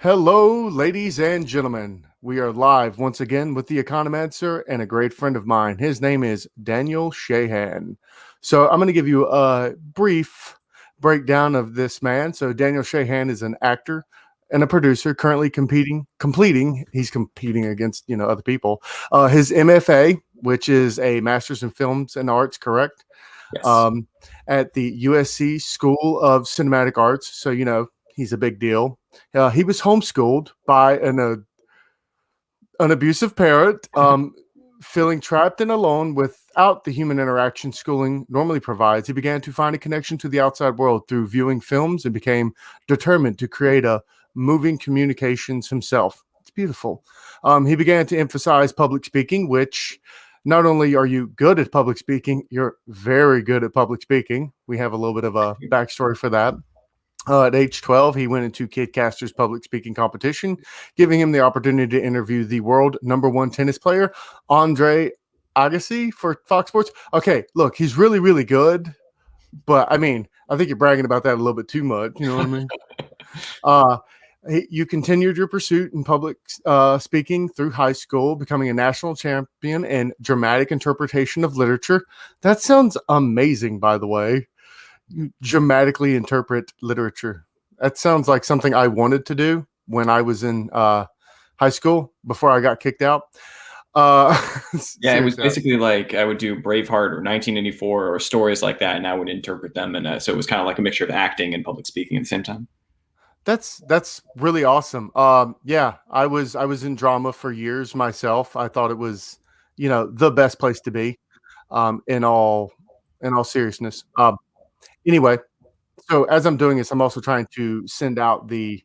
Hello, ladies and gentlemen. We are live once again with the Economancer and a great friend of mine. His name is Daniel Shahan. So I'm going to give you a brief breakdown of this man. So Daniel Shahan is an actor and a producer currently he's competing against, other people. His MFA, which is a Master's in Films and Arts, correct? Yes. Um, at the USC School of Cinematic Arts. So, he's a big deal. He was homeschooled by an abusive parent, feeling trapped and alone without the human interaction schooling normally provides. He began to find a connection to the outside world through viewing films and became determined to create a moving communications himself. It's beautiful. He began to emphasize public speaking, which not only are you good at public speaking, you're very good at public speaking. We have a little bit of a backstory for that. At age 12, he went into Kidcaster's public speaking competition, giving him the opportunity to interview the world #1 tennis player, Andre Agassi, for Fox Sports. Okay, look, he's really, really good, but I think you're bragging about that a little bit too much. You know what I mean? You continued your pursuit in public speaking through high school, becoming a national champion in dramatic interpretation of literature. That sounds amazing, by the way. You dramatically interpret literature. That sounds like something I wanted to do when I was in high school before I got kicked out. Yeah, it was basically like I would do Braveheart or 1984 or stories like that, and I would interpret them. And so it was kind of like a mixture of acting and public speaking at the same time. That's really awesome. Yeah, I was in drama for years myself. I thought it was, the best place to be. In all seriousness. Anyway, so as I'm doing this, I'm also trying to send out the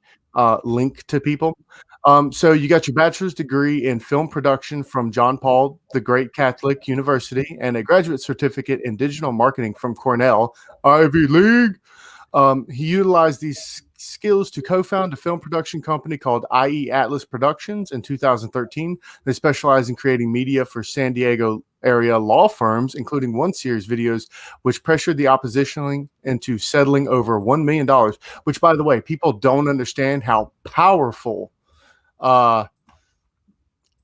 link to people. So you got your bachelor's degree in film production from John Paul the Great Catholic University and a graduate certificate in digital marketing from Cornell, Ivy League. He utilized these skills to co-found a film production company called IE Atlas Productions in 2013. They specialize in creating media for San Diego area law firms, including one series videos which pressured the opposition into settling over $1 million, which, by the way, people don't understand how powerful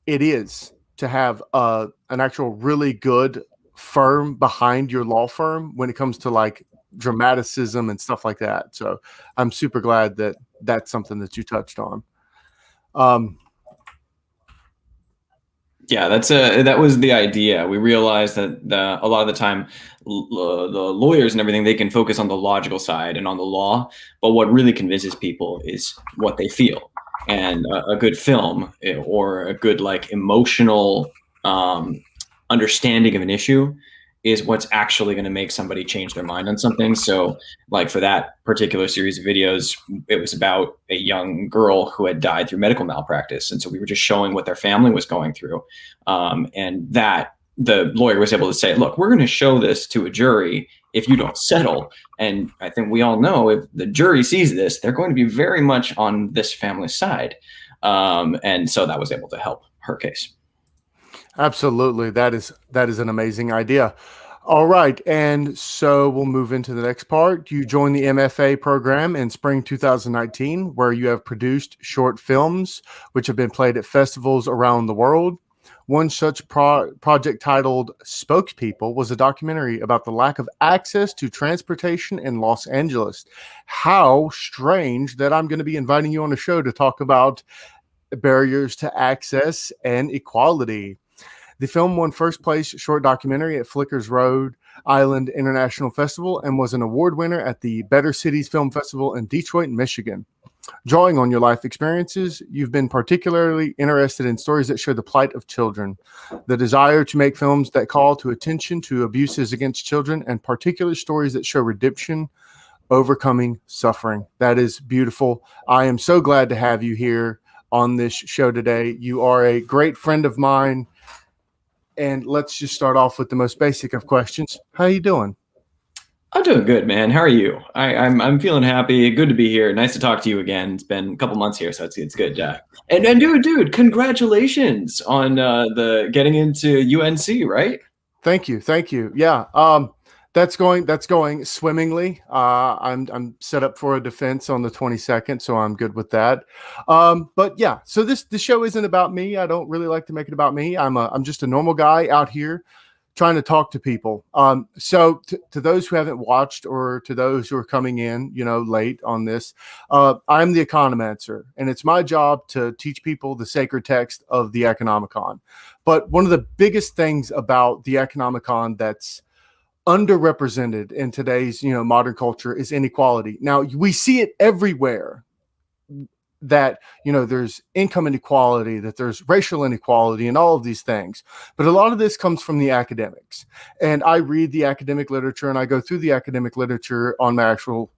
it is to have an actual really good firm behind your law firm when it comes to like dramaticism and stuff like that. So I'm super glad that that's something that you touched on. Yeah, that was the idea. We realized that a lot of the time, the lawyers and everything, they can focus on the logical side and on the law, but what really convinces people is what they feel. And a good film or a good like emotional understanding of an issue is what's actually going to make somebody change their mind on something. So like for that particular series of videos, it was about a young girl who had died through medical malpractice. And so we were just showing what their family was going through. And that the lawyer was able to say, look, we're going to show this to a jury if you don't settle. And I think we all know if the jury sees this, they're going to be very much on this family's side. And so that was able to help her case. Absolutely. That is an amazing idea. All right. And so we'll move into the next part. You joined the MFA program in spring 2019, where you have produced short films, which have been played at festivals around the world. One such project titled Spokespeople was a documentary about the lack of access to transportation in Los Angeles. How strange that I'm going to be inviting you on a show to talk about barriers to access and equality. The film won first place short documentary at Flicker's Rhode Island International Festival and was an award winner at the Better Cities Film Festival in Detroit, Michigan. Drawing on your life experiences, you've been particularly interested in stories that show the plight of children, the desire to make films that call to attention to abuses against children, and particular stories that show redemption, overcoming suffering. That is beautiful. I am so glad to have you here on this show today. You are a great friend of mine. And let's just start off with the most basic of questions. How are you doing? I'm doing good, man. How are you? I'm feeling happy. Good to be here. Nice to talk to you again. It's been a couple months here, so it's good. And dude, congratulations on the getting into UNC, right? Thank you. Yeah. That's going swimmingly. I'm set up for a defense on the 22nd, so I'm good with that. But yeah, so this show isn't about me. I don't really like to make it about me. I'm just a normal guy out here trying to talk to people. So to those who haven't watched, or to those who are coming in, late on this, I'm the Economancer, and it's my job to teach people the sacred text of the Economicon. But one of the biggest things about the Economicon that's underrepresented in today's modern culture is inequality. Now we see it everywhere, that there's income inequality, that there's racial inequality, and all of these things, but a lot of this comes from the academics. And I read the academic literature, and I go through the academic literature on my actual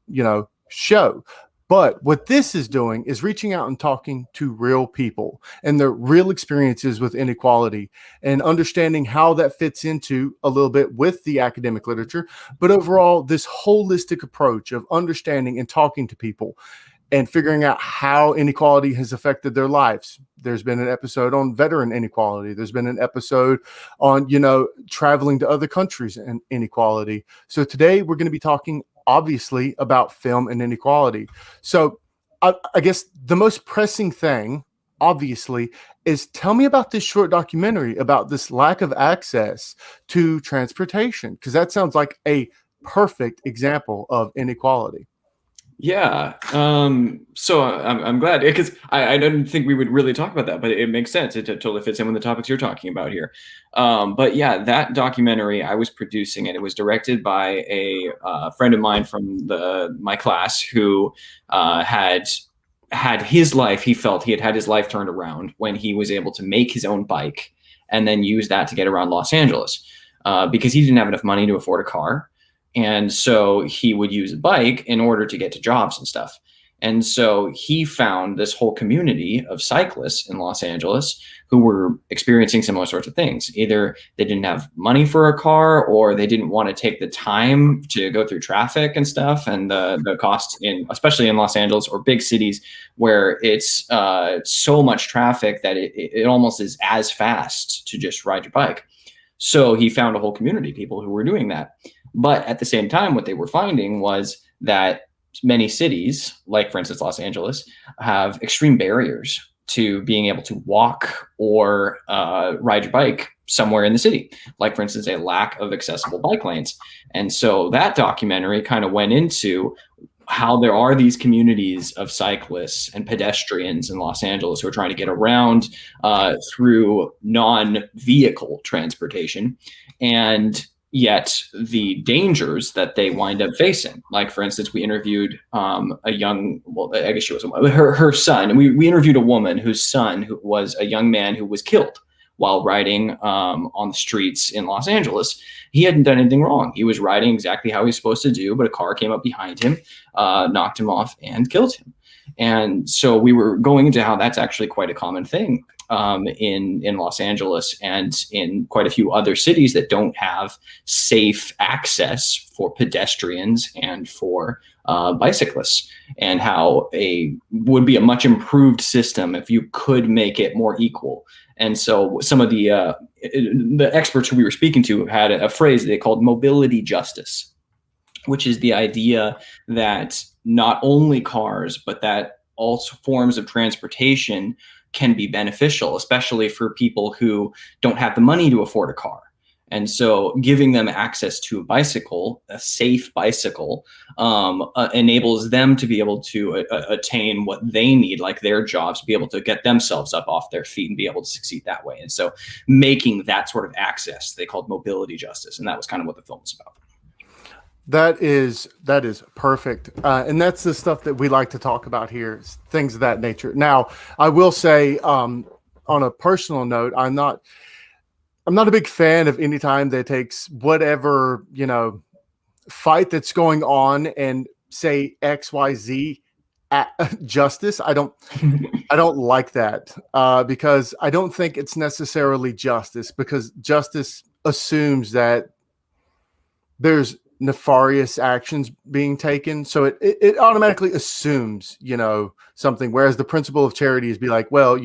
show. But what this is doing is reaching out and talking to real people and their real experiences with inequality, and understanding how that fits into a little bit with the academic literature. But overall, this holistic approach of understanding and talking to people and figuring out how inequality has affected their lives. There's been an episode on veteran inequality. There's been an episode on, traveling to other countries and inequality. So today we're going to be talking, obviously, about film and inequality. So I guess the most pressing thing, obviously, is tell me about this short documentary about this lack of access to transportation, because that sounds like a perfect example of inequality. Yeah. So I'm glad, because I didn't think we would really talk about that, but it makes sense. It totally fits in with the topics you're talking about here. But yeah, that documentary, I was producing it. It was directed by a friend of mine from my class who had his life. He felt he had his life turned around when he was able to make his own bike and then use that to get around Los Angeles, because he didn't have enough money to afford a car. And so he would use a bike in order to get to jobs and stuff. And so he found this whole community of cyclists in Los Angeles who were experiencing similar sorts of things. Either they didn't have money for a car, or they didn't want to take the time to go through traffic and stuff, and the costs, especially in Los Angeles or big cities where it's so much traffic that it almost is as fast to just ride your bike. So he found a whole community of people who were doing that. But at the same time, what they were finding was that many cities, like for instance Los Angeles, have extreme barriers to being able to walk or ride your bike somewhere in the city. Like for instance, a lack of accessible bike lanes. And so that documentary kind of went into how there are these communities of cyclists and pedestrians in Los Angeles who are trying to get around through non-vehicle transportation, and yet the dangers that they wind up facing. Like, for instance, we interviewed a young, well, I guess she was her son. And we interviewed a woman whose son, who was a young man who was killed while riding on the streets in Los Angeles. He hadn't done anything wrong. He was riding exactly how he's supposed to do, but a car came up behind him, knocked him off, and killed him. And so we were going into how that's actually quite a common thing in Los Angeles and in quite a few other cities that don't have safe access for pedestrians and for bicyclists, and how would be a much improved system if you could make it more equal. And so some of the experts who we were speaking to had a phrase they called mobility justice, which is the idea that not only cars, but that all forms of transportation can be beneficial, especially for people who don't have the money to afford a car. And so giving them access to a bicycle, a safe bicycle, enables them to be able to attain what they need, like their jobs, be able to get themselves up off their feet and be able to succeed that way. And so making that sort of access, they called mobility justice. And that was kind of what the film was about. That is perfect. And that's the stuff that we like to talk about here, things of that nature. Now, I will say, on a personal note, I'm not a big fan of any time that takes whatever, fight that's going on and say XYZ justice. I don't like that, because I don't think it's necessarily justice, because justice assumes that there's nefarious actions being taken. So it automatically assumes, something. Whereas the principle of charity is be like, well,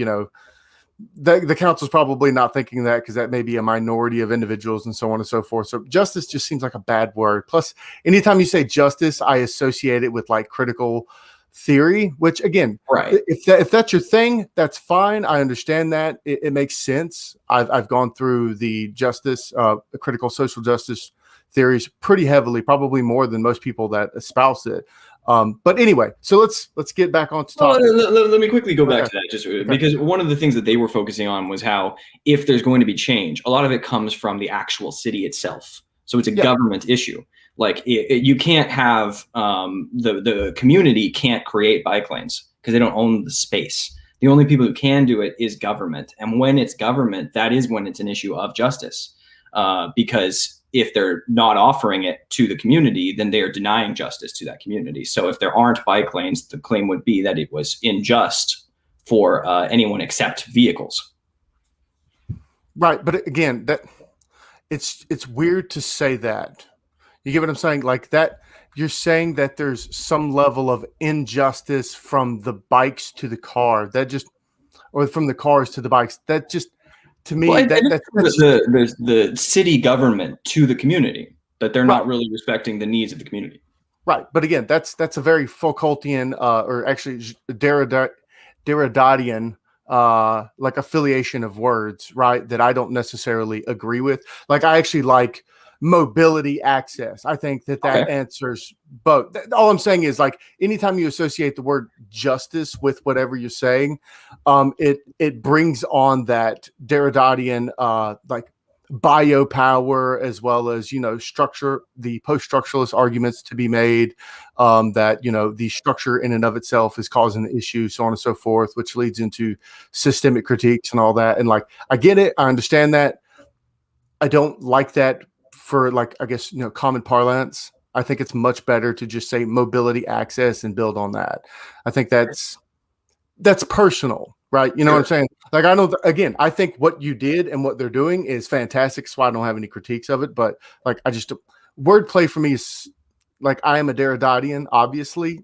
the council's probably not thinking that because that may be a minority of individuals and so on and so forth. So justice just seems like a bad word. Plus, anytime you say justice, I associate it with like critical theory, which again, Right. if that's your thing, that's fine. I understand that. It makes sense. I've gone through the critical social justice theories pretty heavily, probably more than most people that espouse it. But anyway, so let's get back on to Well, topic. let me quickly go back Okay. to that, just because one of the things that they were focusing on was how if there's going to be change, a lot of it comes from the actual city itself. So it's a Yeah. government issue. Like you can't have the community can't create bike lanes because they don't own the space. The only people who can do it is government, and when it's government, that is when it's an issue of justice, because if they're not offering it to the community, then they are denying justice to that community. So if there aren't bike lanes, the claim would be that it was unjust for anyone except vehicles. Right, but again, that it's weird to say that. You get what I'm saying? Like that, you're saying that there's some level of injustice from the bikes to the car. That just, or from the cars to the bikes. That just, to Well, me, that's just, the city government to the community, that they're right. not really respecting the needs of the community. Right, but again, that's a very Foucaultian, or actually Derridian, like affiliation of words, right? That I don't necessarily agree with. Like, I actually like mobility access. I think that Okay. answers both. All I'm saying is, like, anytime you associate the word justice with whatever you're saying, it brings on that Derridian, like, biopower, as well as structure, the post-structuralist arguments to be made, that the structure in and of itself is causing the issue, so on and so forth, which leads into systemic critiques and all that. And like, I get it, I understand that. I don't like that for, like, I guess common parlance. I think it's much better to just say mobility access and build on that. I think that's personal, right? You know what I'm saying? Like, I know, again, I think what you did and what they're doing is fantastic, so I don't have any critiques of it. But like, wordplay for me is like, I am a Derridian, obviously.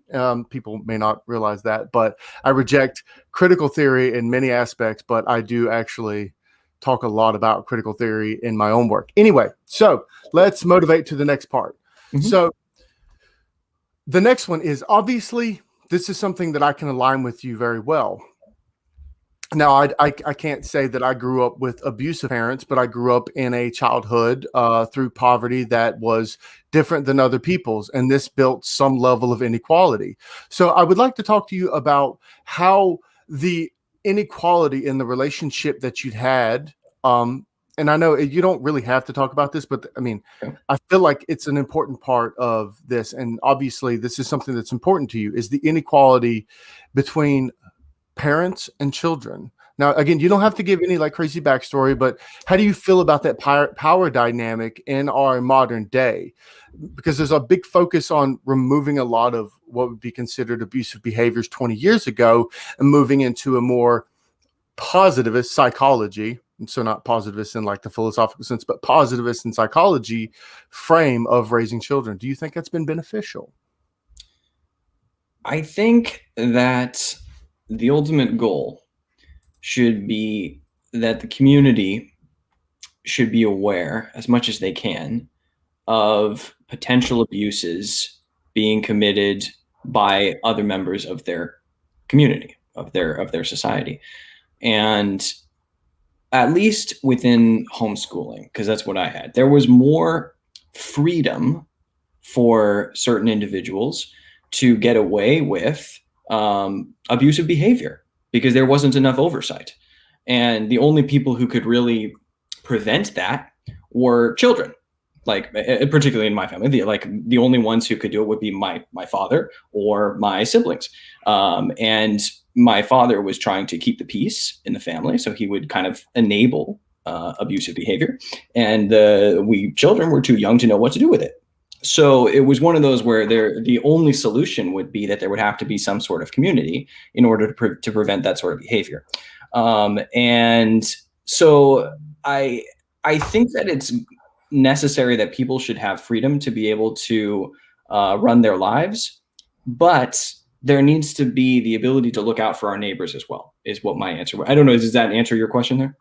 People may not realize that, but I reject critical theory in many aspects, but I do actually talk a lot about critical theory in my own work. Anyway, so let's motivate to the next part. Mhm. So the next one is, obviously, this is something that I can align with you very well. Now, I can't say that I grew up with abusive parents, but I grew up in a childhood through poverty that was different than other people's, and this built some level of inequality. So I would like to talk to you about how the inequality in the relationship that you'd had, and I know you don't really have to talk about this, but I mean, Okay. I feel like it's an important part of this, and obviously this is something that's important to you, is the inequality between parents and children. Now, again, you don't have to give any like crazy backstory, but how do you feel about that power dynamic in our modern day? Because there's a big focus on removing a lot of what would be considered abusive behaviors 20 years ago and moving into a more positivist psychology. And so not positivist in like the philosophical sense, but positivist in psychology frame of raising children. Do you think that's been beneficial? I think that the ultimate goal should be that the community should be aware as much as they can of potential abuses being committed by other members of their community, of their society. And at least within homeschooling, because that's what I had, there was more freedom for certain individuals to get away with abusive behavior because there wasn't enough oversight. And the only people who could really prevent that were children. Like, particularly in my family, the only ones who could do it would be my father or my siblings. And my father was trying to keep the peace in the family, so he would kind of enable abusive behavior, and we children were too young to know what to do with it. So it was one of those where the only solution would be that there would have to be some sort of community in order to prevent that sort of behavior. And so I think that it's necessary that people should have freedom to be able to run their lives, but there needs to be the ability to look out for our neighbors as well, is what my answer was. I don't know. Does that answer your question there?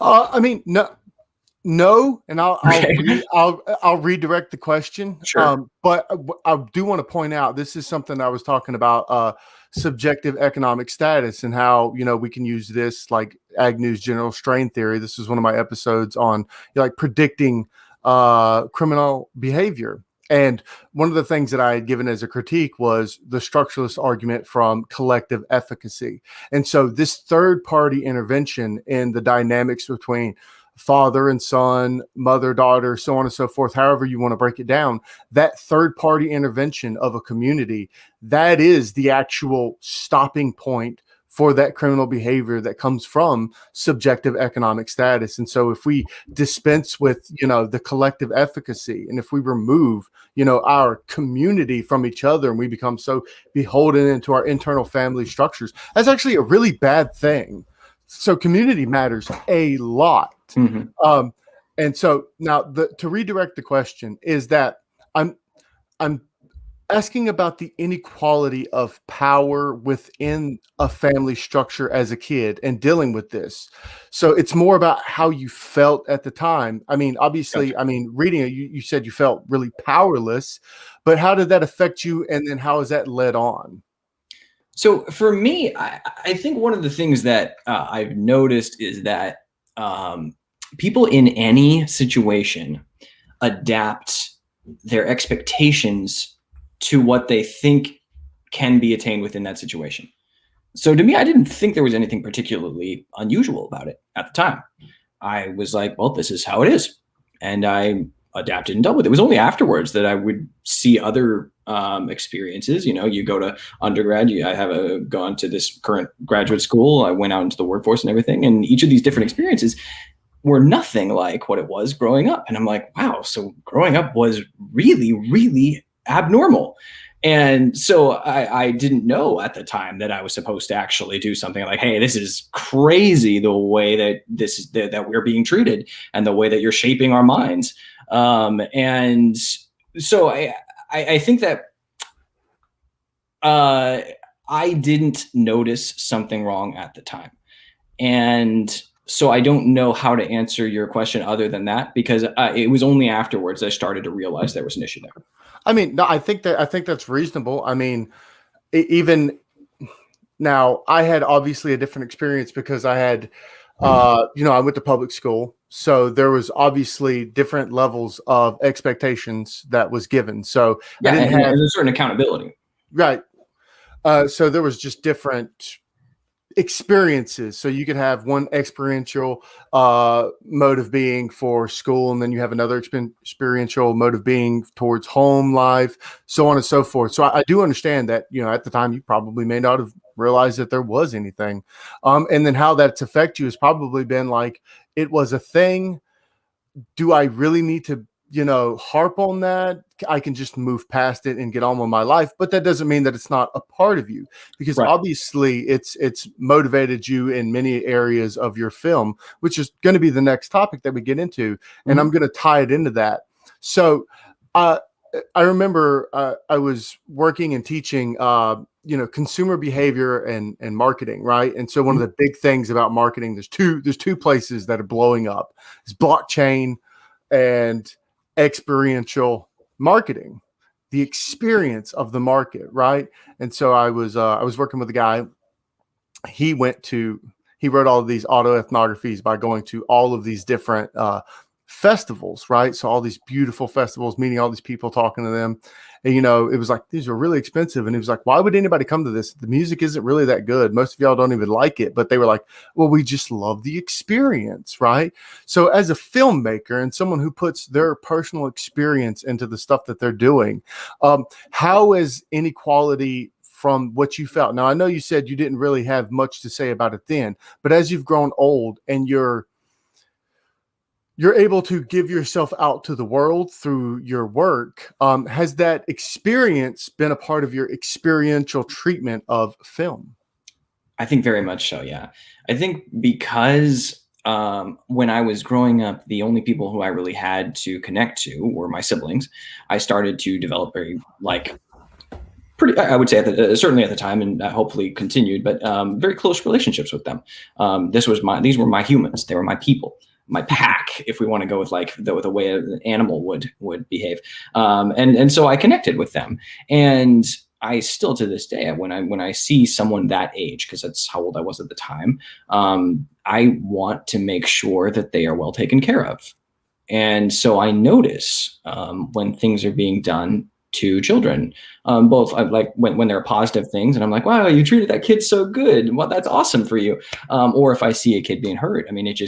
I mean, no, and Okay. I'll redirect the question. Sure. But I do want to point out this is something I was talking about, subjective economic status, and how we can use this like Agnew's general strain theory. This is one of my episodes on like predicting criminal behavior. And one of the things that I had given as a critique was the structuralist argument from collective efficacy. And so this third party intervention in the dynamics between father and son, mother, daughter, so on and so forth, however you want to break it down, that third party intervention of a community, that is the actual stopping point for that criminal behavior that comes from subjective economic status. And so if we dispense with, the collective efficacy, and if we remove, our community from each other, and we become so beholden into our internal family structures, that's actually a really bad thing. So community matters a lot. Mm-hmm. And so now to redirect the question is that I'm asking about the inequality of power within a family structure as a kid and dealing with this. So it's more about how you felt at the time. I mean, obviously, Gotcha. reading it, you said you felt really powerless, but how did that affect you? And then how is that led on? So for me, I think one of the things that I've noticed is that people in any situation adapt their expectations to what they think can be attained within that situation. So to me, I didn't think there was anything particularly unusual about it at the time. I was like, well, this is how it is. And I adapted and dealt with it. It was only afterwards that I would see other experiences. You go to undergrad, I have gone to this current graduate school. I went out into the workforce and everything. And each of these different experiences were nothing like what it was growing up. And I'm like, wow, so growing up was really, really abnormal. And so I didn't know at the time that I was supposed to actually do something like, hey, this is crazy the way that that we're being treated and the way that you're shaping our minds. And so I think that I didn't notice something wrong at the time. And so I don't know how to answer your question other than that, because it was only afterwards I started to realize there was an issue there. I mean, no, I think that's reasonable. I mean, even now, I had obviously a different experience because I had, I went to public school, so there was obviously different levels of expectations that was given. So I Yeah, didn't and have there's a certain accountability. right. So there was just different experiences. So you could have one experiential mode of being for school, and then you have another experiential mode of being towards home life, so on and so forth. So I do understand that, at the time you probably may not have realized that there was anything. And then how that's affect you has probably been like, it was a thing. Do I really need to, harp on that? I can just move past it and get on with my life. But that doesn't mean that it's not a part of you, because Right. obviously it's motivated you in many areas of your film, which is going to be the next topic that we get into. And I'm Mm-hmm. going to tie it into that. So uh, I remember I was working and teaching, consumer behavior and marketing, right? And so one of the big things about marketing, there's two places that are blowing up: it's blockchain and experiential marketing, the experience of the market, right? And so I was working with a guy. He wrote all of these autoethnographies by going to all of these different festivals, right? So all these beautiful festivals, meeting all these people, talking to them. And, it was like, these are really expensive. And he was like, why would anybody come to this? The music isn't really that good. Most of y'all don't even like it. But they were like, well, we just love the experience, right? So as a filmmaker and someone who puts their personal experience into the stuff that they're doing, how is inequality from what you felt? Now, I know you said you didn't really have much to say about it then, but as you've grown old and you're able to give yourself out to the world through your work, has that experience been a part of your experiential treatment of film? I think very much so. Yeah, I think because when I was growing up, the only people who I really had to connect to were my siblings. I started to develop very pretty, I would say certainly at the time, and hopefully continued, but very close relationships with them. These were my humans. They were my people, my pack, if we want to go with like the way an animal would behave. And so I connected with them, and I still to this day, when I see someone that age, because that's how old I was at the time, I want to make sure that they are well taken care of. And so I notice when things are being done to children, both like when there are positive things, and I'm like, wow, you treated that kid so good. Well, that's awesome for you. Or if I see a kid being hurt, I mean, it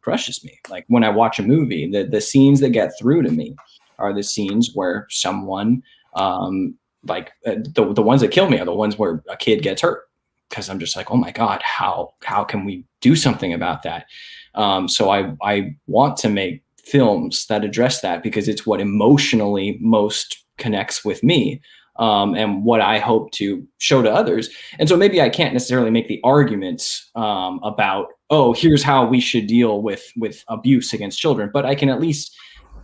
crushes me. Like when I watch a movie, the scenes that get through to me are the scenes where someone, the ones that kill me are the ones where a kid gets hurt. Because I'm just like, oh my God, how can we do something about that? So I want to make films that address that because it's what emotionally most connects with me, and what I hope to show to others. And so maybe I can't necessarily make the arguments about, oh, here's how we should deal with abuse against children, but I can at least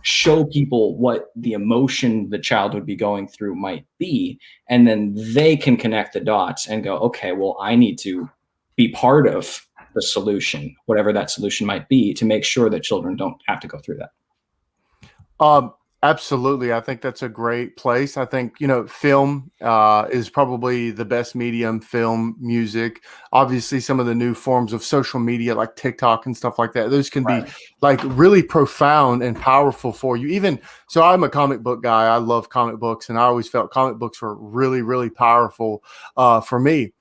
show people what the emotion the child would be going through might be, and then they can connect the dots and go, okay, well, I need to be part of the solution, whatever that solution might be, to make sure that children don't have to go through that. Absolutely. I think that's a great place. I think, film is probably the best medium, film, music. Obviously, some of the new forms of social media like TikTok and stuff like that, those can be like really profound and powerful for you. Even so, I'm a comic book guy. I love comic books, and I always felt comic books were really, really powerful for me.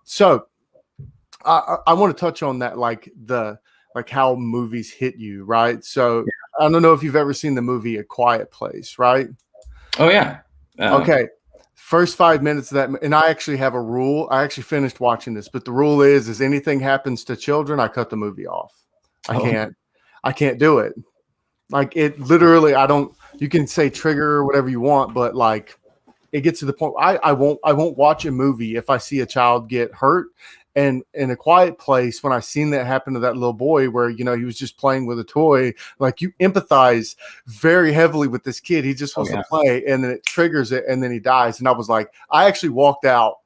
So I want to touch on that, like how movies hit you, right? So I don't know if you've ever seen the movie A Quiet Place, right? Oh yeah. Okay. First 5 minutes of that, and I actually have a rule. I actually finished watching this, but the rule is anything happens to children, I cut the movie off. I can't do it. Like it literally, you can say trigger or whatever you want, but like it gets to the point I won't watch a movie if I see a child get hurt. And in A Quiet Place, when I seen that happen to that little boy where, he was just playing with a toy, like you empathize very heavily with this kid. He just wants to play, and then it triggers it, and then he dies. And I was like, I actually walked out,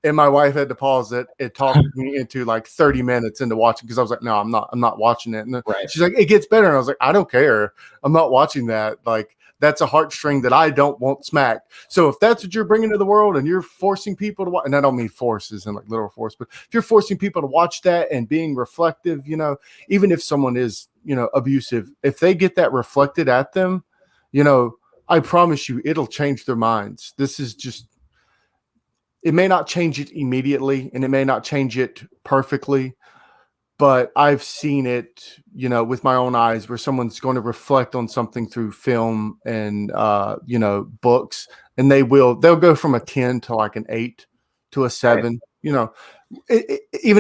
and my wife had to pause it. It talked me into like 30 minutes into watching, because I was like, no, I'm not watching it. And she's like, it gets better. And I was like, I don't care. I'm not watching that. Like, that's a heartstring that I don't want smacked. So if that's what you're bringing to the world and you're forcing people to watch, and I don't mean forces and like literal force, but if you're forcing people to watch that and being reflective, even if someone is, abusive, if they get that reflected at them, I promise you, it'll change their minds. This is just, it may not change it immediately and it may not change it perfectly, but I've seen it, with my own eyes, where someone's going to reflect on something through film and, books, and they'll go from a 10 to like an 8 to a 7, even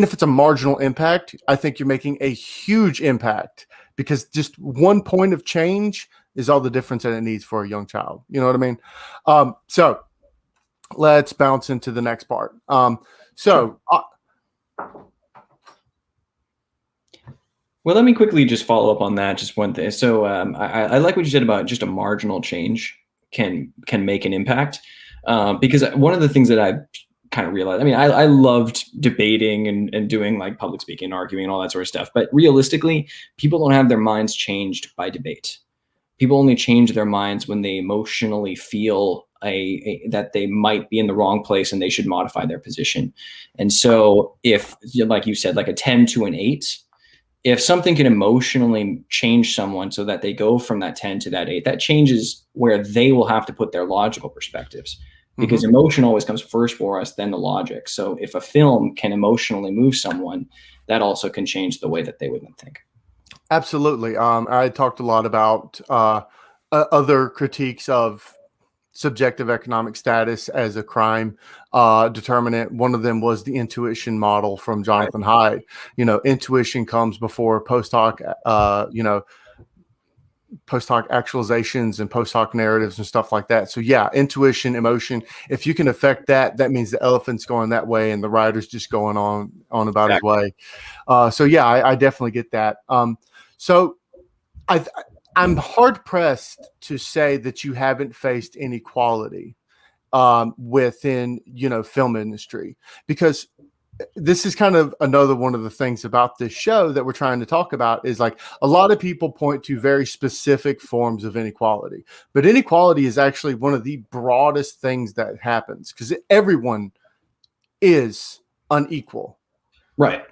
if it's a marginal impact. I think you're making a huge impact, because just one point of change is all the difference that it needs for a young child. You know what I mean? So let's bounce into the next part. Well, let me quickly just follow up on that. Just one thing. So I like what you said about just a marginal change can make an impact. Because one of the things that I kind of realized, I mean, I loved debating and doing like public speaking, arguing, and all that sort of stuff. But realistically, people don't have their minds changed by debate. People only change their minds when they emotionally feel that they might be in the wrong place and they should modify their position. And so if, like you said, like a 10 to an 8, if something can emotionally change someone so that they go from that 10 to that 8, that changes where they will have to put their logical perspectives, because emotion always comes first for us, then the logic. So if a film can emotionally move someone, that also can change the way that they would think. Absolutely. I talked a lot about other critiques of subjective economic status as a crime determinant. One of them was the intuition model from Jonathan Haidt. Intuition comes before post hoc, post hoc actualizations and post hoc narratives and stuff like that. So yeah, intuition, emotion. If you can affect that, that means the elephant's going that way and the rider's just going on about his way. So yeah, I definitely get that. So I'm hard pressed to say that you haven't faced inequality. within, film industry, because this is kind of another one of the things about this show that we're trying to talk about is like a lot of people point to very specific forms of inequality, but inequality is actually one of the broadest things that happens because everyone is unequal. Right.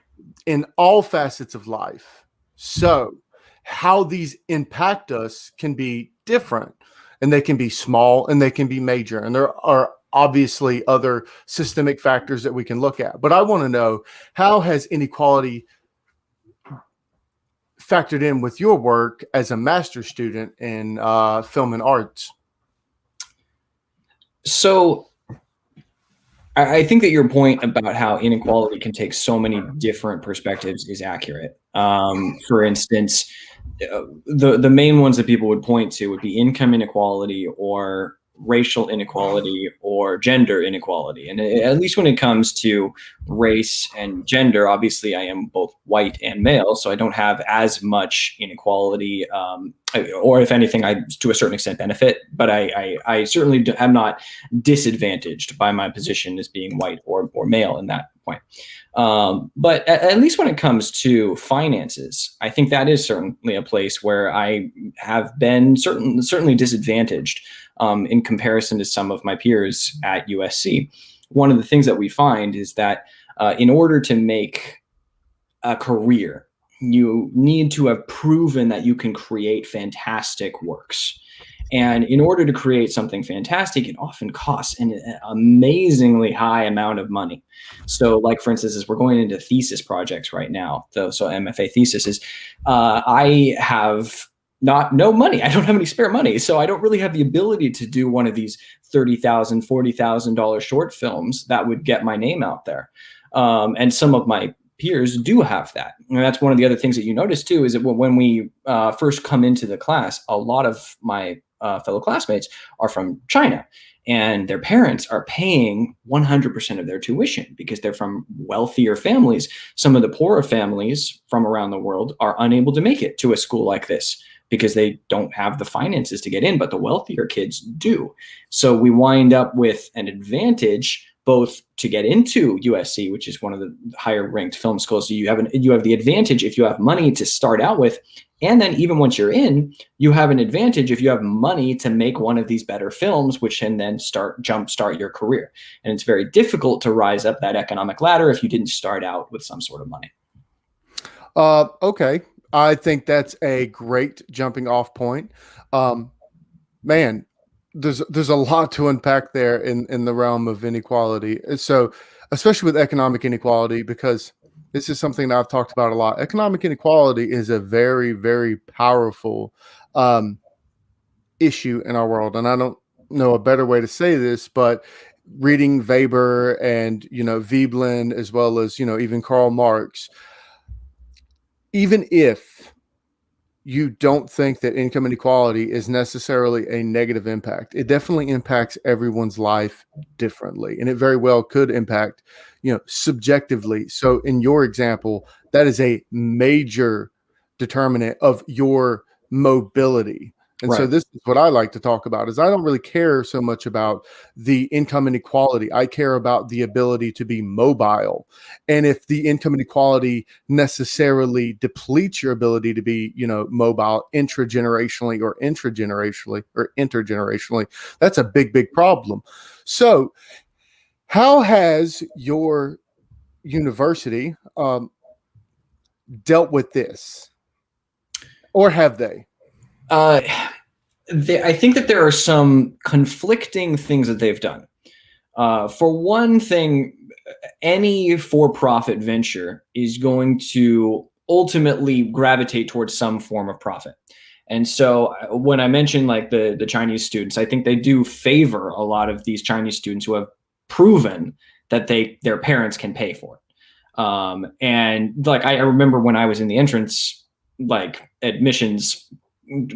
In all facets of life. So how these impact us can be different, and they can be small and they can be major. And there are obviously other systemic factors that we can look at. But I want to know, how has inequality factored in with your work as a master's student in film and arts? So I think that your point about how inequality can take so many different perspectives is accurate. For instance, the main ones that people would point to would be income inequality or racial inequality or gender inequality. And at least when it comes to race and gender, obviously I am both white and male, so I don't have as much inequality, or if anything, I to a certain extent benefit, but I certainly am not disadvantaged by my position as being white or male in that point. But at least when it comes to finances, I think that is certainly a place where I have been certainly disadvantaged in comparison to some of my peers at USC. One of the things that we find is that in order to make a career, you need to have proven that you can create fantastic works. And in order to create something fantastic, it often costs an amazingly high amount of money. So like, for instance, as we're going into thesis projects right now, so MFA theses, I have no money. I don't have any spare money. So I don't really have the ability to do one of these $30,000, $40,000 short films that would get my name out there. And some of my peers do have that. And that's one of the other things that you notice too, is that when we first come into the class, a lot of my fellow classmates are from China, and their parents are paying 100% of their tuition because they're from wealthier families. Some of the poorer families from around the world are unable to make it to a school like this because they don't have the finances to get in, but the wealthier kids do. So we wind up with an advantage both to get into USC, which is one of the higher ranked film schools. So you have the advantage if you have money to start out with. And then even once you're in, you have an advantage if you have money to make one of these better films, which can then jumpstart your career. And it's very difficult to rise up that economic ladder if you didn't start out with some sort of money. Okay. I think that's a great jumping off point. Man, there's a lot to unpack there in the realm of inequality. So, especially with economic inequality, because this is something that I've talked about a lot. Economic inequality is a very, very powerful issue in our world. And I don't know a better way to say this, but reading Weber and, Veblen, as well as, even Karl Marx, even if you don't think that income inequality is necessarily a negative impact, it definitely impacts everyone's life differently. And it very well could impact, subjectively. So in your example, that is a major determinant of your mobility. And Right. so this is what I like to talk about, is I don't really care so much about the income inequality. I care about the ability to be mobile. And if the income inequality necessarily depletes your ability to be, mobile intragenerationally or intergenerationally, that's a big, big problem. So how has your university dealt with this? Or have they? I think that there are some conflicting things that they've done. For one thing, any for-profit venture is going to ultimately gravitate towards some form of profit. And so when I mentioned like the Chinese students, I think they do favor a lot of these Chinese students who have proven that their parents can pay for it. And like I remember when I was in the entrance, like admissions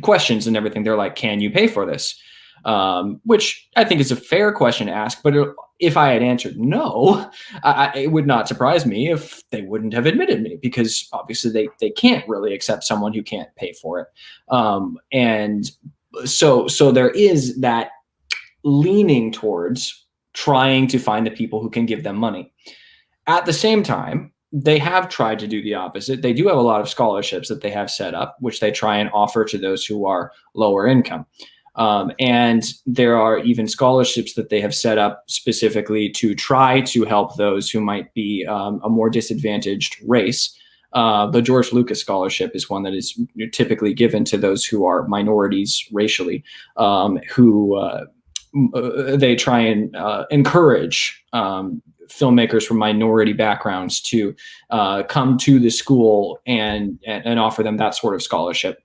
questions and everything, they're like, can you pay for this? Which I think is a fair question to ask, but if I had answered no, it would not surprise me if they wouldn't have admitted me, because obviously they can't really accept someone who can't pay for it. And so there is that leaning towards trying to find the people who can give them money. At the same time, they have tried to do the opposite. They do have a lot of scholarships that they have set up, which they try and offer to those who are lower income. And there are even scholarships that they have set up specifically to try to help those who might be a more disadvantaged race. The George Lucas Scholarship is one that is typically given to those who are minorities racially, who they try and encourage filmmakers from minority backgrounds to come to the school and offer them that sort of scholarship.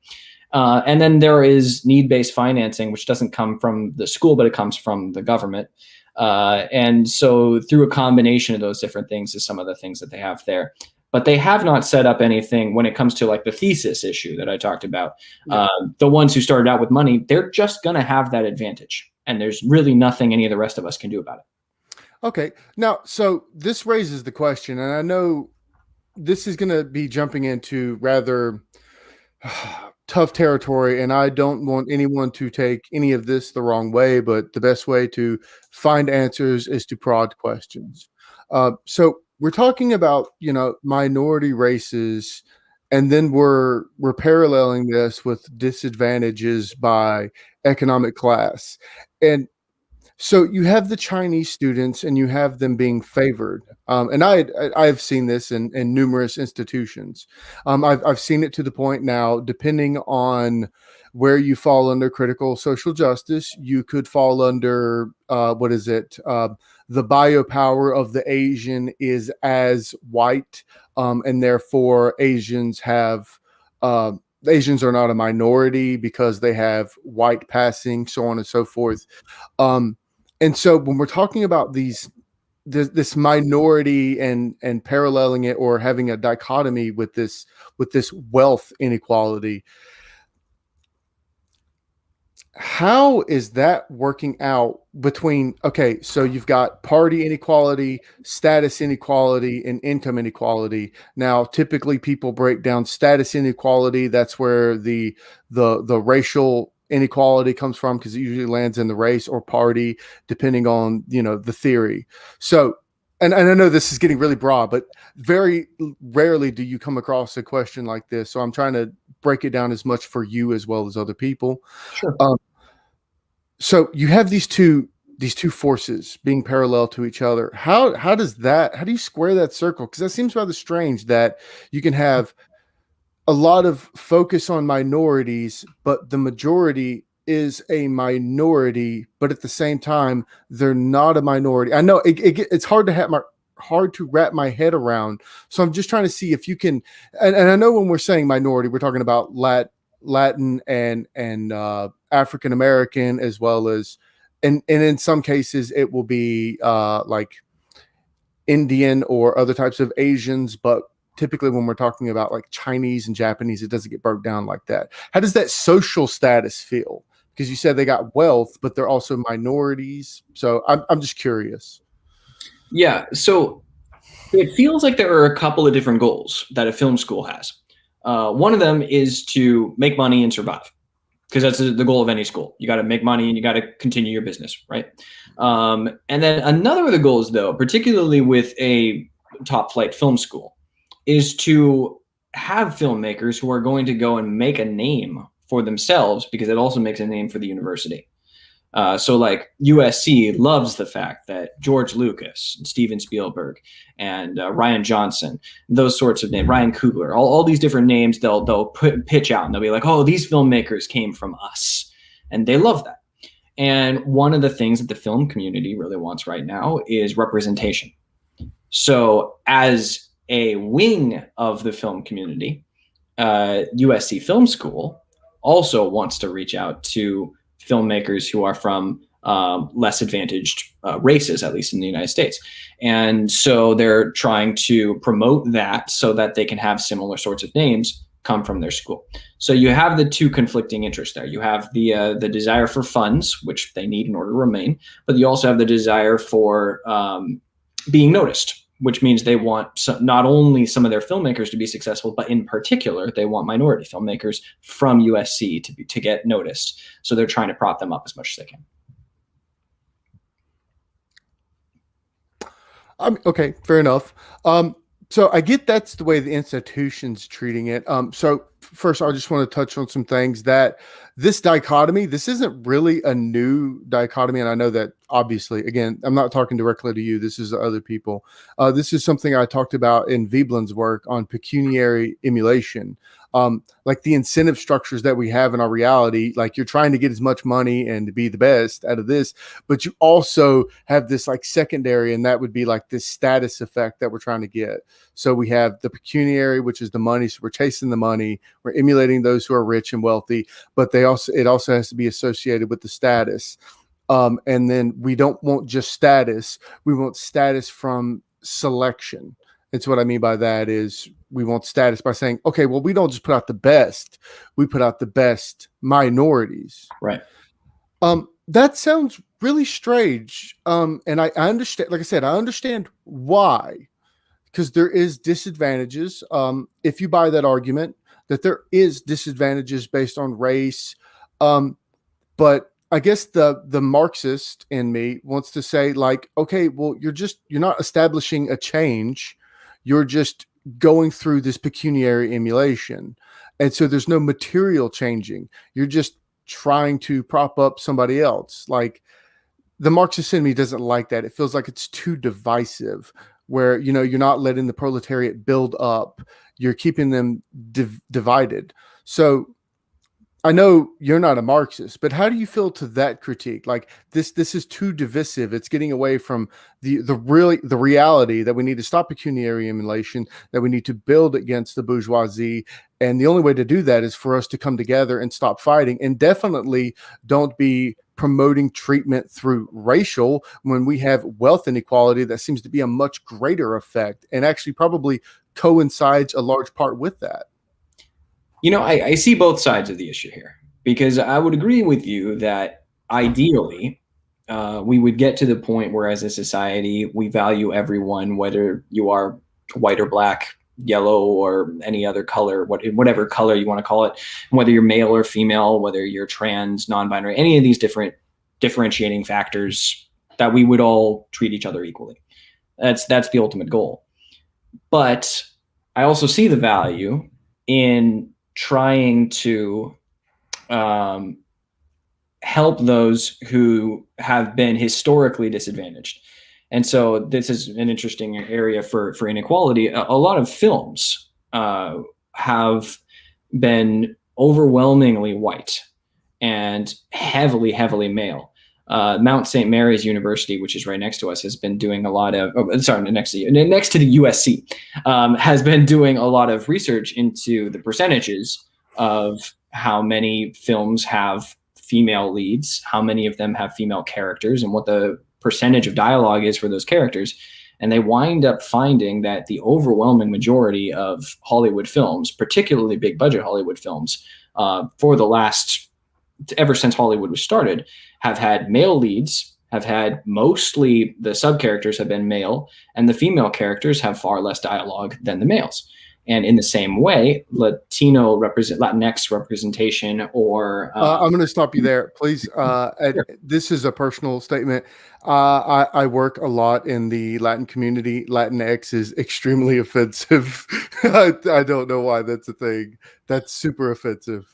And then there is need-based financing, which doesn't come from the school, but it comes from the government. And so through a combination of those different things is some of the things that they have there. But they have not set up anything when it comes to like the thesis issue that I talked about. Yeah. The ones who started out with money, they're just going to have that advantage. And there's really nothing any of the rest of us can do about it. Okay. Now, so this raises the question, and I know this is going to be jumping into rather tough territory, and I don't want anyone to take any of this the wrong way, but the best way to find answers is to prod questions. So we're talking about, minority races, and then we're paralleling this with disadvantages by economic class. And so you have the Chinese students and you have them being favored. And I've seen this in numerous institutions. I've seen it to the point now, depending on where you fall under critical social justice, you could fall under, the biopower of the Asian is as white, and therefore Asians are not a minority because they have white passing, so on and so forth. And so when we're talking about this minority and paralleling it or having a dichotomy with this wealth inequality, how is that working out between, okay, so you've got party inequality, status inequality, and income inequality. Now, typically people break down status inequality. That's where the racial inequality comes from, because it usually lands in the race or party, depending on, the theory. So, and I know this is getting really broad, but very rarely do you come across a question like this. So I'm trying to break it down as much for you as well as other people. Sure. So you have these two forces being parallel to each other. How do you square that circle? Because that seems rather strange that you can have a lot of focus on minorities, but the majority is a minority, but at the same time, they're not a minority. I know it's hard to wrap my head around. So I'm just trying to see if you can, and I know when we're saying minority, we're talking about Latin and African American, as well as, and in some cases it will be like Indian or other types of Asians, but typically when we're talking about like Chinese and Japanese, it doesn't get broke down like that. How does that social status feel? Because you said they got wealth, but they're also minorities. So I'm just curious. Yeah. So it feels like there are a couple of different goals that a film school has. One of them is to make money and survive, because that's the goal of any school. You got to make money and you got to continue your business, right? And then another of the goals, though, particularly with a top flight film school, is to have filmmakers who are going to go and make a name for themselves, because it also makes a name for the university. So like USC loves the fact that George Lucas and Steven Spielberg and Ryan Johnson, those sorts of names, Ryan Coogler, all these different names, they'll pitch out and they'll be like, oh, these filmmakers came from us. And they love that. And one of the things that the film community really wants right now is representation. So as a wing of the film community, USC Film School also wants to reach out to filmmakers who are from less advantaged races, at least in the United States. And so they're trying to promote that so that they can have similar sorts of names come from their school. So you have the two conflicting interests there. You have the desire for funds, which they need in order to remain, but you also have the desire for being noticed, which means they want not only some of their filmmakers to be successful, but in particular, they want minority filmmakers from USC to get noticed. So they're trying to prop them up as much as they can. Okay, fair enough. So I get that's the way the institution's treating it. So first, I just want to touch on some things that this dichotomy, this isn't really a new dichotomy. And I know that obviously, again, I'm not talking directly to you. This is other people. This is something I talked about in Veblen's work on pecuniary emulation. Like the incentive structures that we have in our reality, like you're trying to get as much money and to be the best out of this, but you also have this like secondary, and that would be like this status effect that we're trying to get. So we have the pecuniary, which is the money. So we're chasing the money, we're emulating those who are rich and wealthy, but it also has to be associated with the status. And then we don't want just status, we want status from selection. It's what I mean by that is we want status by saying, okay, well, we don't just put out the best, we put out the best minorities. Right. That sounds really strange. And I understand, like I said, I understand why, because there is disadvantages. If you buy that argument that there is disadvantages based on race, but I guess the Marxist in me wants to say like, okay, well, you're not establishing a change, you're just going through this pecuniary emulation, and so there's no material changing. You're just trying to prop up somebody else. Like the Marxist in me doesn't like that. It feels like it's too divisive. Where you're not letting the proletariat build up, you're keeping them divided. So I know you're not a Marxist, but how do you feel to that critique? Like this is too divisive. It's getting away from the reality that we need to stop pecuniary emulation, that we need to build against the bourgeoisie. And the only way to do that is for us to come together and stop fighting. And definitely don't be promoting treatment through racial when we have wealth inequality that seems to be a much greater effect and actually probably coincides a large part with that. I see both sides of the issue here, because I would agree with you that ideally we would get to the point where as a society we value everyone, whether you are white or black, yellow or any other color, whatever color you want to call it, whether you're male or female, whether you're trans, non-binary, any of these different differentiating factors, that we would all treat each other equally. That's the ultimate goal. But I also see the value in trying to help those who have been historically disadvantaged. And so this is an interesting area for inequality. A lot of films have been overwhelmingly white and heavily, heavily male. Mount St. Mary's University, which is right next to us, has been doing a lot of, next to the USC, has been doing a lot of research into the percentages of how many films have female leads, how many of them have female characters, and what the percentage of dialogue is for those characters. And they wind up finding that the overwhelming majority of Hollywood films, particularly big budget Hollywood films, for the last, ever since Hollywood was started, have had male leads, have had mostly the sub characters have been male, and the female characters have far less dialogue than the males. And in the same way, Latinx representation, or I'm going to stop you there, please. Sure. This is a personal statement. I work a lot in the Latin community. Latinx is extremely offensive. I don't know why that's a thing. That's super offensive.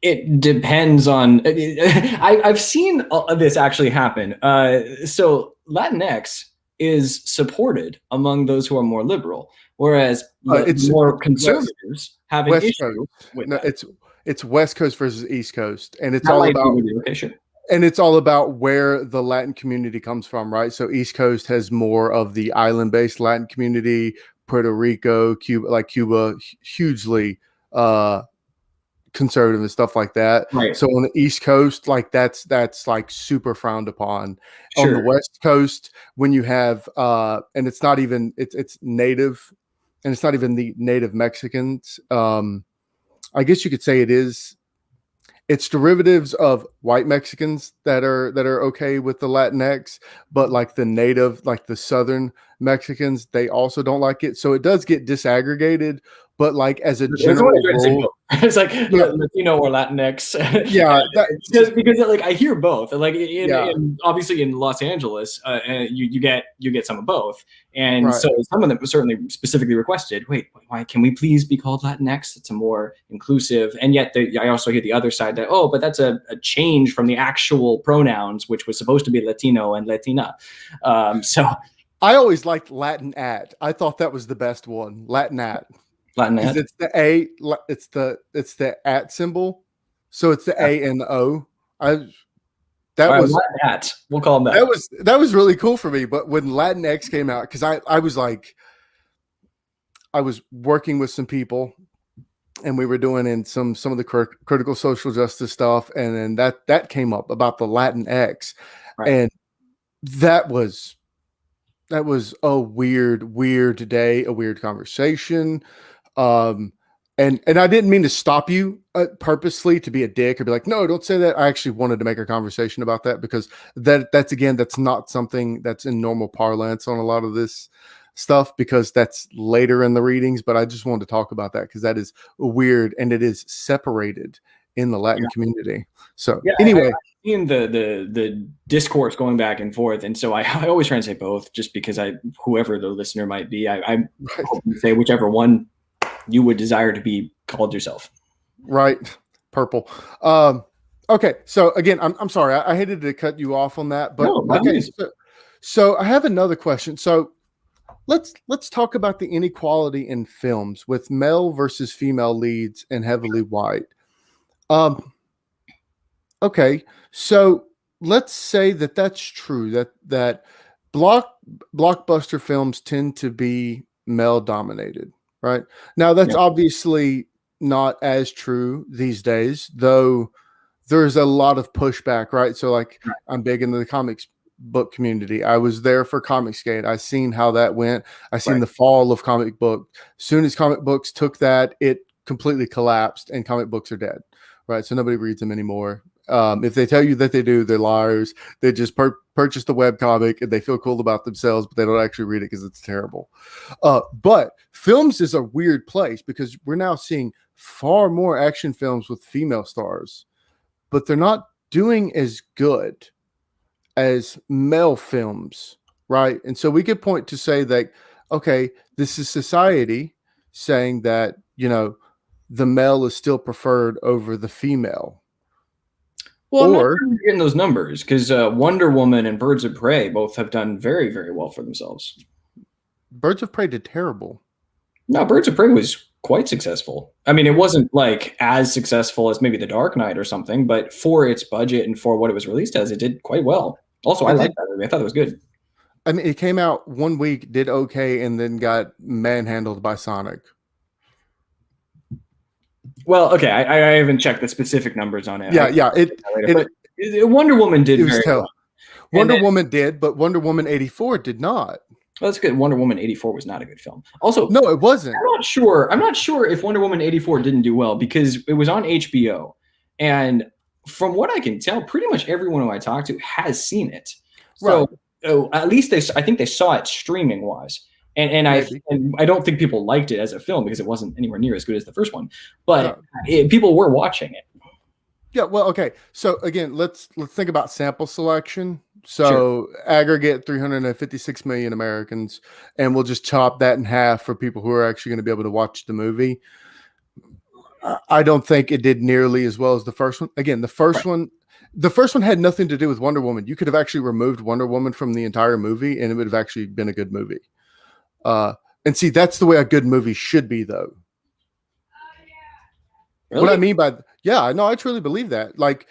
It depends on. I've seen this actually happen. So Latinx is supported among those who are more liberal, whereas It's more conservatives have an West issue Coast. with No, that. it's West Coast versus East Coast, and it's That all might be about with you. Okay, sure. where the Latin community comes from, right? So East Coast has more of the island-based Latin community, Puerto Rico, Cuba, hugely conservative and stuff like that. Right. So on the East Coast, like that's like super frowned upon. On the Sure. West Coast, when you have and it's not even it's native, and it's not even the native Mexicans. I guess you could say it's derivatives of white Mexicans that are okay with the Latinx, but like the native, like the Southern Mexicans, they also don't like it. So it does get disaggregated, but like as a That's what I general tried to say rule, both. It's like yeah, Latino or Latinx. yeah, Because like I hear both. Like yeah, in obviously in Los Angeles, and you get some of both. And right. so some of them certainly specifically requested, wait, why can we please be called Latinx? It's a more inclusive. And yet I also hear the other side that, oh, but that's a change from the actual pronouns, which was supposed to be Latino and Latina. So I always liked Latin at. I thought that was the best one, Latin at, because Latinette. it's the A, it's the at symbol, so it's the Yeah. A and the O. I All that right, was Latinette. We'll call them that that. was that was really cool for me. But when Latinx came out, because I was like, I was working with some people, and we were doing in some of the critical social justice stuff, and then that came up about the Latinx, Right. and that was a weird day, a weird conversation. Um, and I didn't mean to stop you purposely to be a dick or be like, no, don't say that. I actually wanted to make a conversation about that because that's not something that's in normal parlance on a lot of this stuff, because that's later in the readings. But I just wanted to talk about that because that is weird and it is separated in the Latin community. So Yeah, anyway, I've seen the discourse going back and forth, and so I always try and say both, just because whoever the listener might be, I hope you say whichever one you would desire to be called yourself. right, purple. Okay, so again, I'm sorry, I hated to cut you off on that, but No, okay, so I have another question. So let's talk about the inequality in films with male versus female leads and heavily white. Um, okay, so let's say that that's true, that blockbuster films tend to be male dominated, right? Now that's yeah, obviously not as true these days, though there's a lot of pushback, right? So like right, I'm big into the comics book community. I was there for Comicsgate. I seen how that went. I seen right. the fall of comic book. Soon as comic books took that, it completely collapsed and comic books are dead, right? So nobody reads them anymore. If they tell you that they do, they're liars. They just purchase the web comic and they feel cool about themselves, but they don't actually read it because it's terrible. But films is a weird place because we're now seeing far more action films with female stars, but they're not doing as good as male films, right? And so we could point to say that, okay, this is society saying that, the male is still preferred over the female. Well, I'm not Or sure you're getting those numbers, because Wonder Woman and Birds of Prey both have done very, very well for themselves. Birds of Prey did terrible. No, Birds of Prey was quite successful. I mean, it wasn't like as successful as maybe The Dark Knight or something, but for its budget and for what it was released as, it did quite well. Also, I It liked did. that movie. I thought it was good. I mean, it came out 1 week, did okay, and then got manhandled by Sonic. Well, okay, I haven't checked the specific numbers on it. Yeah, yeah. But Wonder Woman did It was very tell. well. Wonder Woman did, but Wonder Woman 84 did not. Well, that's good. Wonder Woman 84 was not a good film. Also, No, it wasn't. I'm not sure if Wonder Woman 84 didn't do well, because it was on HBO, and from what I can tell, pretty much everyone who I talked to has seen it. So at least I think they saw it streaming wise. And I don't think people liked it as a film because it wasn't anywhere near as good as the first one, but people were watching it. Yeah, well, okay. So again, let's think about sample selection. So aggregate 356 million Americans, and we'll just chop that in half for people who are actually going to be able to watch the movie. I don't think it did nearly as well as the first one. Again, the first one had nothing to do with Wonder Woman. You could have actually removed Wonder Woman from the entire movie, and it would have actually been a good movie. And see, that's the way a good movie should be, though. Really? What I mean by I truly believe that. Like,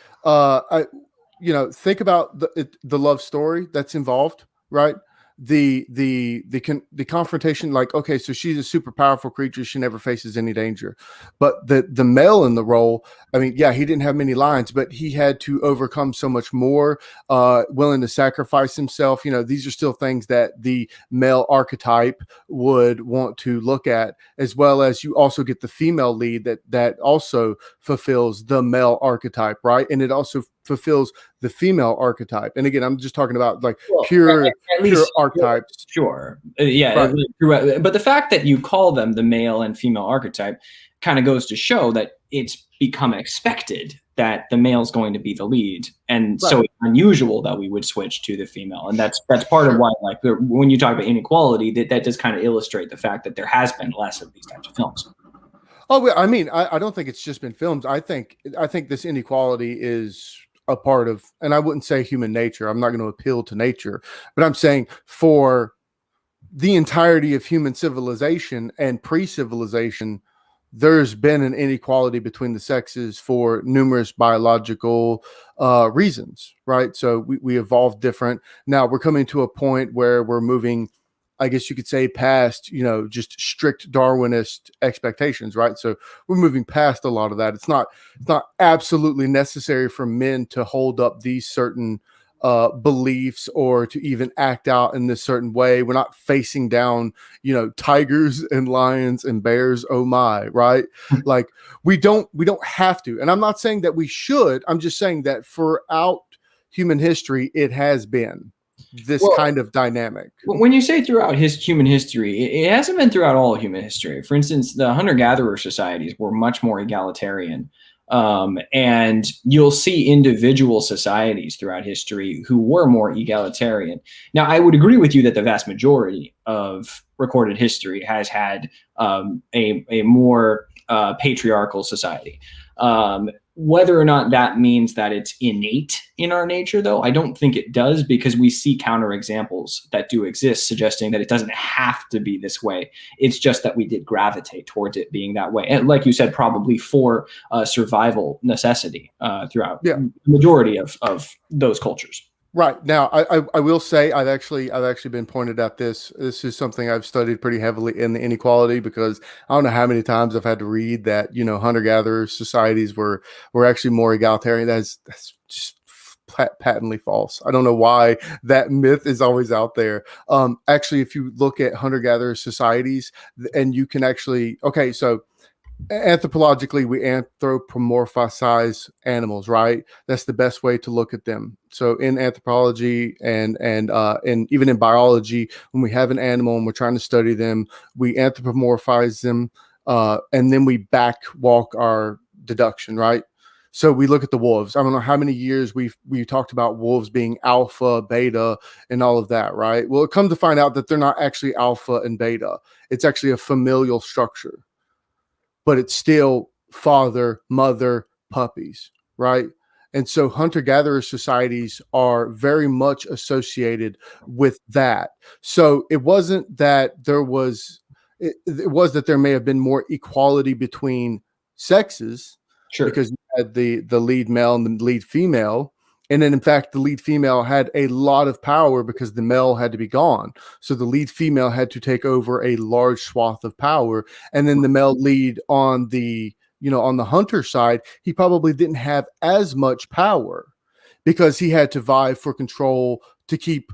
think about the love story that's involved, right? The confrontation, like, okay, so she's a super powerful creature, she never faces any danger, but the male in the role, I mean, yeah, he didn't have many lines, but he had to overcome so much more, willing to sacrifice himself. These are still things that the male archetype would want to look at, as well as you also get the female lead that also fulfills the male archetype, right? And it also fulfills the female archetype. And again, I'm just talking about like Well, pure at least archetypes. sure. Yeah. Right. But the fact that you call them the male and female archetype kind of goes to show that it's become expected that the male is going to be the lead. And so Right. it's unusual that we would switch to the female. And that's part of Sure. why, like, when you talk about inequality, that does kind of illustrate the fact that there has been less of these types of films. Oh, I mean, I don't think it's just been films. I think this inequality is a part of, and I wouldn't say human nature. I'm not going to appeal to nature, but I'm saying for the entirety of human civilization and pre-civilization, there's been an inequality between the sexes for numerous biological reasons, right? So we evolved different. Now we're coming to a point where we're moving, I guess you could say, past, just strict Darwinist expectations, right? So we're moving past a lot of that. It's not absolutely necessary for men to hold up these certain beliefs or to even act out in this certain way. We're not facing down, tigers and lions and bears. Oh my, right? Like we don't have to. And I'm not saying that we should. I'm just saying that throughout human history, it has been this kind of dynamic. When you say throughout human history, it hasn't been throughout all human history. For instance, the hunter-gatherer societies were much more egalitarian. And you'll see individual societies throughout history who were more egalitarian. Now, I would agree with you that the vast majority of recorded history has had a more patriarchal society. Whether or not that means that it's innate in our nature, though, I don't think it does, because we see counterexamples that do exist suggesting that it doesn't have to be this way. It's just that we did gravitate towards it being that way. And like you said, probably for survival necessity throughout the majority of those cultures. Right. Now, I will say I've actually been pointed at this. This is something I've studied pretty heavily in the inequality, because I don't know how many times I've had to read that, hunter-gatherer societies were actually more egalitarian. That's just patently false. I don't know why that myth is always out there. Actually, if you look at hunter-gatherer societies, and you can actually, okay, so anthropologically, we anthropomorphize animals, right? That's the best way to look at them. So in anthropology and even in biology, when we have an animal and we're trying to study them, we anthropomorphize them, and then we back walk our deduction, right? So we look at the wolves. I don't know how many years we talked about wolves being alpha, beta, and all of that, right? Well, it comes to find out that they're not actually alpha and beta. It's actually a familial structure, but it's still father, mother, puppies, right? And so hunter-gatherer societies are very much associated with that. So it wasn't that there was, it was that there may have been more equality between sexes, Sure, because you had the lead male and the lead female. And then, in fact, the lead female had a lot of power because the male had to be gone. So the lead female had to take over a large swath of power. And then the male lead on the, on the hunter side, he probably didn't have as much power because he had to vie for control to keep,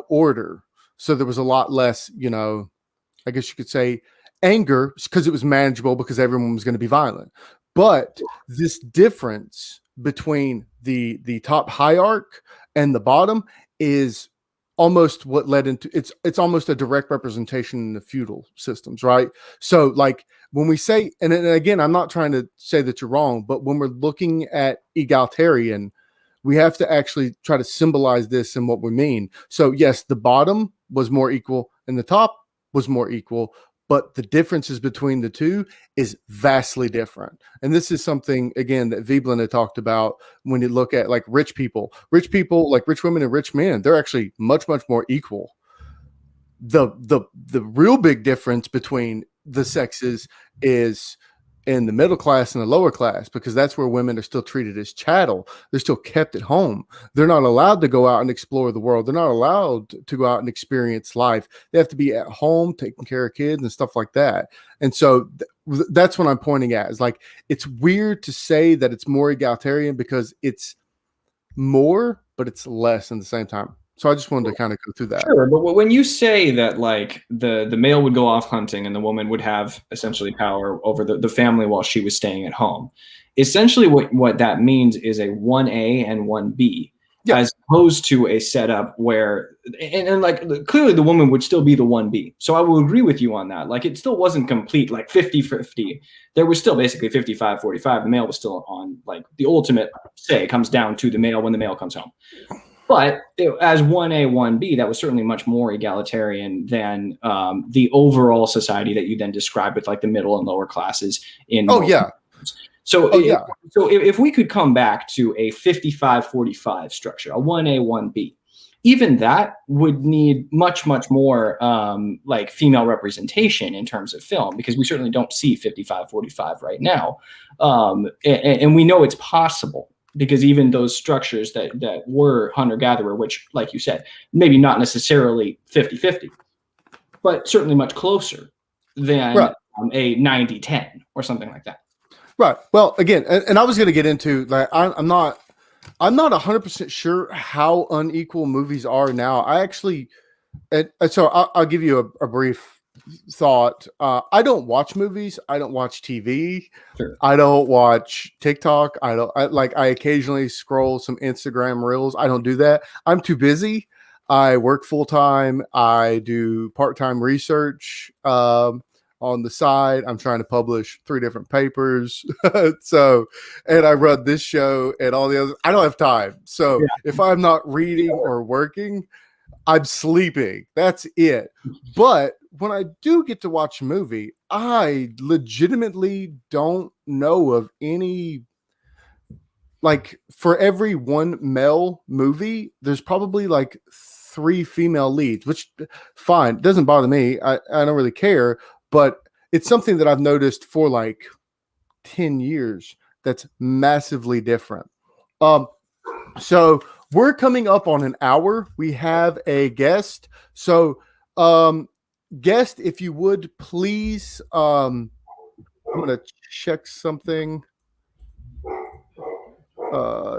order. So there was a lot less, I guess you could say, anger, because it was manageable because everyone was going to be violent. But this difference between the top hierarch and the bottom is almost what led into it's almost a direct representation in the feudal systems, right? So like when we say, and again, I'm not trying to say that you're wrong, but when we're looking at egalitarian, we have to actually try to symbolize this and what we mean. So yes, the bottom was more equal and the top was more equal, but the differences between the two is vastly different. And this is something, again, that Veblen had talked about when you look at like rich people, like rich women and rich men, they're actually much, much more equal. The real big difference between the sexes is in the middle class and the lower class, because that's where women are still treated as chattel. They're still kept at home. They're not allowed to go out and explore the world. They're not allowed to go out and experience life. They have to be at home taking care of kids and stuff like that. And so that's what I'm pointing at, is like, it's weird to say that it's more egalitarian because it's more, but it's less at the same time. So I just wanted to kind of go through that. Sure, but when you say that, like, the male would go off hunting and the woman would have essentially power over the family while she was staying at home, essentially what that means is a 1A and 1B, Yeah. as opposed to a setup where, and like clearly the woman would still be the 1B. So I will agree with you on that. Like, it still wasn't complete, like 50-50. There was still basically 55-45. The male was still on, like, the ultimate say comes down to the male when the male comes home. But as 1A, 1B, that was certainly much more egalitarian than the overall society that you then described with, like, the middle and lower classes in. Oh, yeah. So, Oh, yeah. So if we could come back to a 55-45 structure, a 1A, 1B, even that would need much, much more like female representation in terms of film, because we certainly don't see 55-45 right now. And we know it's possible, because even those structures that were hunter-gatherer, which, like you said, maybe not necessarily 50-50, but certainly much closer than Right. A 90-10 or something like that. Right. Well, again, and I was going to get into, like, I'm not 100% sure how unequal movies are now. I actually, and so I'll give you a brief thought. I don't watch movies. I don't watch TV. Sure. I don't watch TikTok. I occasionally scroll some Instagram reels. I don't do that. I'm too busy. I work full time. I do part-time research on the side. I'm trying to publish 3 different papers. So, and I run this show and all the others. I don't have time. So if I'm not reading or working, I'm sleeping. That's it. But when I do get to watch a movie, I legitimately don't know of any, like, for every one male movie, there's probably like 3 female leads, which fine, doesn't bother me. I don't really care, but it's something that I've noticed for like 10 years that's massively different. So we're coming up on an hour. We have a guest. So, guest, if you would please, I'm going to check something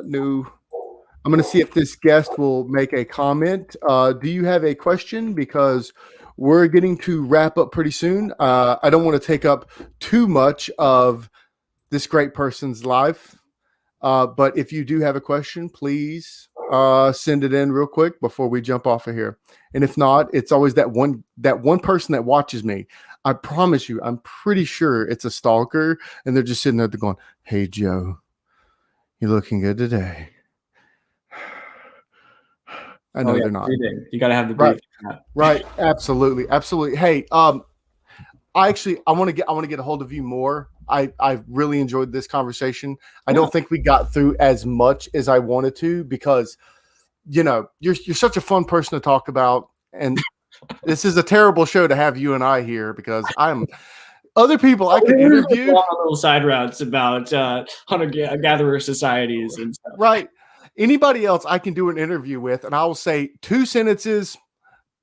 new. I'm going to see if this guest will make a comment. Do you have a question? Because we're getting to wrap up pretty soon. I don't want to take up too much of this great person's life. But if you do have a question, please send it in real quick before we jump off of here. And if not, it's always that one person that watches me. I promise you, I'm pretty sure it's a stalker, and they're just sitting there going, "Hey, Joe, you're looking good today." I know they're not. Breathing. You got to have the breathing. Right. Absolutely. Absolutely. Hey, I want to get a hold of you more. I really enjoyed this conversation. I don't think we got through as much as I wanted to, because, you're such a fun person to talk about, and this is a terrible show to have you and I here, because I'm other people I can interview. Little side routes about hunter-gatherer societies and stuff. Right. Anybody else I can do an interview with, and I will say 2 sentences.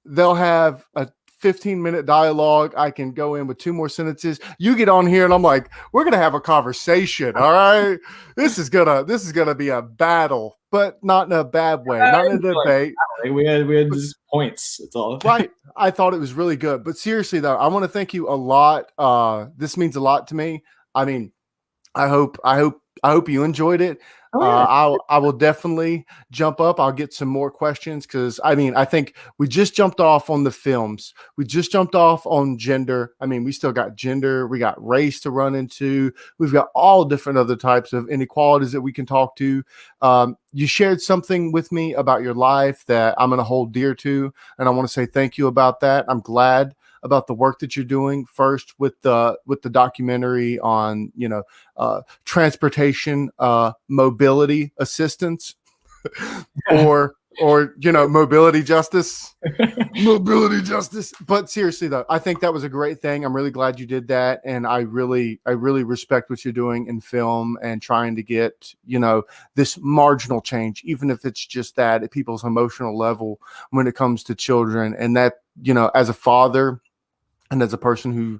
They'll have a 15-minute dialogue. I can go in with 2 more sentences. You get on here and I'm like, we're gonna have a conversation. All right. This is gonna be a battle, but not in a bad way, not in a debate. We had just points. It's all right. I thought it was really good. But seriously though, I want to thank you a lot. This means a lot to me. I mean, I hope you enjoyed it. I will definitely jump up. I'll get some more questions, because I think we just jumped off on the films. We just jumped off on gender. I mean, we still got gender. We got race to run into. We've got all different other types of inequalities that we can talk to. You shared something with me about your life that I'm going to hold dear to, and I want to say thank you about that. I'm glad about the work that you're doing, first with the documentary on transportation mobility assistance or mobility justice. But seriously though, I think that was a great thing. I'm really glad you did that, and I really respect what you're doing in film and trying to get this marginal change, even if it's just that at people's emotional level when it comes to children. And that as a father and as a person who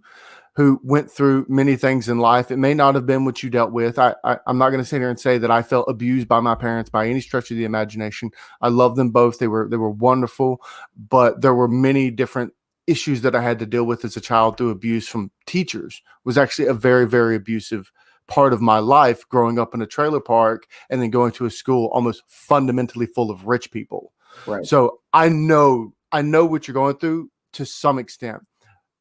who went through many things in life. It may not have been what you dealt with. I'm not going to sit here and say that I felt abused by my parents by any stretch of the imagination. I love them both. They were wonderful, but there were many different issues that I had to deal with as a child through abuse from teachers. Was actually a very, very abusive part of my life, growing up in a trailer park and then going to a school almost fundamentally full of rich people. Right. So I know what you're going through to some extent.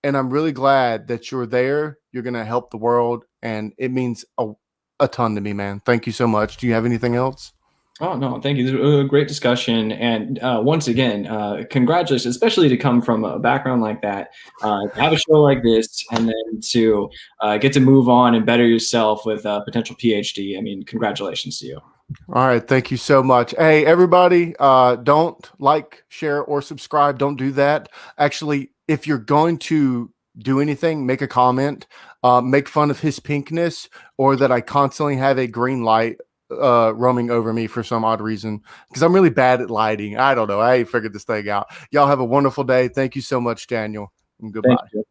And I'm really glad that you're there. You're going to help the world. And it means a ton to me, man. Thank you so much. Do you have anything else? Oh, no, thank you. This was a great discussion. And once again, congratulations, especially to come from a background like that, have a show like this, and then to get to move on and better yourself with a potential PhD. I mean, congratulations to you. All right. Thank you so much. Hey, everybody, don't like, share, or subscribe. Don't do that. Actually, if you're going to do anything, make a comment, make fun of his pinkness, or that I constantly have a green light roaming over me for some odd reason, because I'm really bad at lighting. I don't know. I ain't figured this thing out. Y'all have a wonderful day. Thank you so much, Daniel, and Thank goodbye. you.